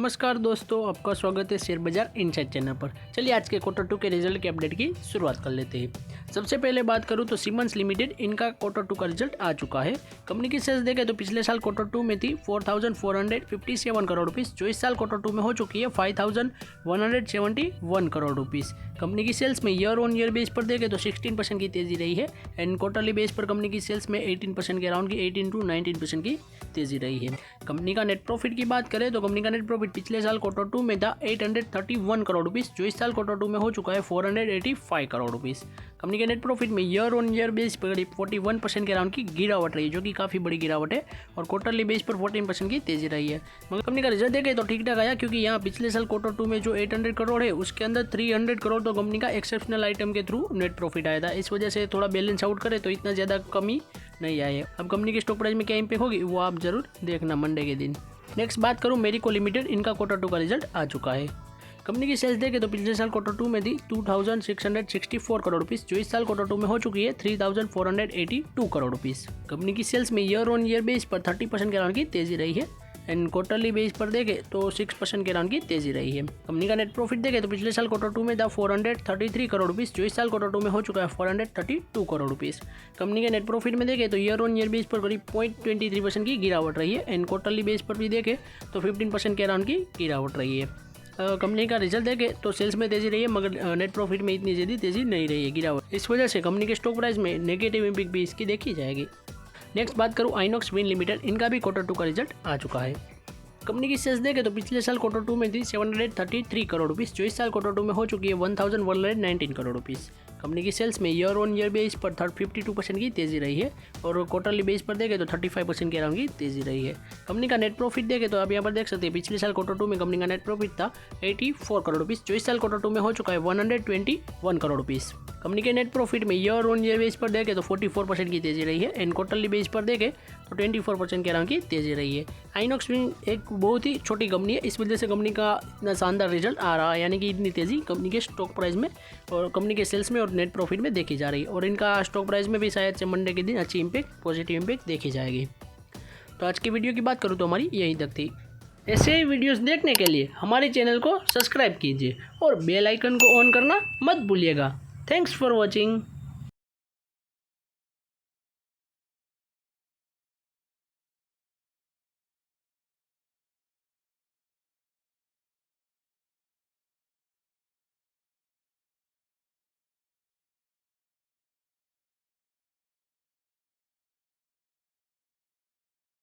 नमस्कार दोस्तों, आपका स्वागत है शेयर बाजार इनसाइड चैनल पर। चलिए आज के Q2 के रिजल्ट के अपडेट की शुरुआत कर लेते हैं। सबसे पहले बात करूं तो सीमेंस लिमिटेड, इनका Q2 का रिजल्ट आ चुका है। कंपनी की सेल्स देखें तो पिछले साल Q2 में थी 4,457 करोड़ रुपीस, जो इस साल Q2 में हो चुकी है 5,171 करोड़ रुपीस। कंपनी की सेल्स में ईयर ऑन ईयर बेस पर देखें तो 16% की तेजी रही है एंड क्वार्टरली बेस पर कंपनी की सेल्स में 18% के अराउंड की 18 to 19% की तेजी रही है। कंपनी का नेट प्रॉफिट की बात करें तो कंपनी का नेट प्रॉफिट पिछले साल Q2 में था 831 करोड़ रुपीस, जो इस साल Q2 में हो चुका है 485 करोड़ रुपीस। कंपनी के नेट प्रॉफिट में ईयर ऑन ईयर बेस पर 41% के अराउंड की गिरावट रही है, जो कि काफ़ी बड़ी गिरावट है, और क्वार्टरली बेस पर 14% की तेजी रही है। मगर कंपनी का रिजल्ट देखें तो ठीक ठाक आया, क्योंकि यहाँ पिछले साल Q2 में जो 800 करोड़ है उसके अंदर 300 करोड़ तो कंपनी का एक्सेप्शनल आइटम के थ्रू नेट प्रॉफिट आया था। इस वजह से थोड़ा बैलेंस आउट करे तो इतना ज़्यादा कमी नहीं आई है। अब कंपनी के स्टॉक प्राइस में क्या इम्पैक्ट होगी वो आप जरूर देखना मंडे के दिन। नेक्स्ट बात करूँ मेरिको लिमिटेड, इनका Q2 का रिजल्ट आ चुका है। कंपनी की सेल्स देखें तो पिछले साल Q2 में थी 2,664 करोड़ रुपीस, जो इस साल Q2 में हो चुकी है 3,482 करोड़ रुपीस। कंपनी की सेल्स में ईयर ऑन ईयर बेस पर 30% के अराउंड की तेजी रही है एंड क्वार्टरली बेस पर देखें तो 6% के अराउंड की तेजी रही है। कंपनी का नेट प्रॉफिट देखें तो पिछले साल Q2 में था 433 करोड़ रुपीस, जो इस साल Q2 में हो चुका है 432 करोड़ रुपीस। कंपनी के नेट प्रॉफिट में देखें तो ईयर ऑन ईयर बेस पर करीब 0.23% की गिरावट रही है एंड क्वार्टरली बेस पर भी देखें तो 15% के अराउंड की गिरावट रही है। कंपनी का रिजल्ट देखें तो सेल्स में तेजी रही है, मगर नेट प्रॉफिट में इतनी ज़्यादा तेजी नहीं रही है, गिरावट। इस वजह से कंपनी के स्टॉक प्राइस में नेगेटिव इम्पैक्ट भी इसकी देखी जाएगी। नेक्स्ट बात करूँ आइनॉक्स विंड लिमिटेड, इनका भी Q2 का रिजल्ट आ चुका है। कंपनी की सेल्स देखें तो पिछले साल Q2 में थी 733 करोड़ रुपीस, जो इस साल Q2 में हो चुकी है 1,119 करोड़ रुपीस। कंपनी की सेल्स में ईयर ऑन ईयर बेस पर 52% की तेजी रही है और क्वार्टरली बेस पर देखें तो 35% के अराउंड की तेजी रही है। कंपनी का नेट प्रॉफिट देखें तो आप यहाँ पर देख सकते हैं पिछले साल Q2 में कंपनी का नेट प्रॉफिट था 84 करोड़ रुपीस, जो इस साल Q2 में हो चुका है 121 करोड़ रुपीस। कंपनी के नेट प्रॉफिट में ईयर ऑन ईयर बेस पर देखें तो 44% की तेजी रही है एंड क्वार्टरली बेस पर देखें तो 24% के अराउंड की तेजी रही है। आइनॉक्स विंड एक बहुत ही छोटी कंपनी है, इस वजह से कंपनी का इतना शानदार रिजल्ट आ रहा है, यानी कि इतनी तेजी कंपनी के स्टॉक प्राइस में और कंपनी के सेल्स में और नेट प्रॉफिट में देखी जा रही है, और इनका स्टॉक प्राइस में भी शायद से मंडे के दिन अच्छी इम्पैक्ट, पॉजिटिव इम्पैक्ट देखी जाएगी। तो आज की वीडियो की बात करूँ तो हमारी यही तक थी। ऐसे ही वीडियोस देखने के लिए हमारे चैनल को सब्सक्राइब कीजिए और बेल आइकन को ऑन करना मत भूलिएगा। Thanks for watching.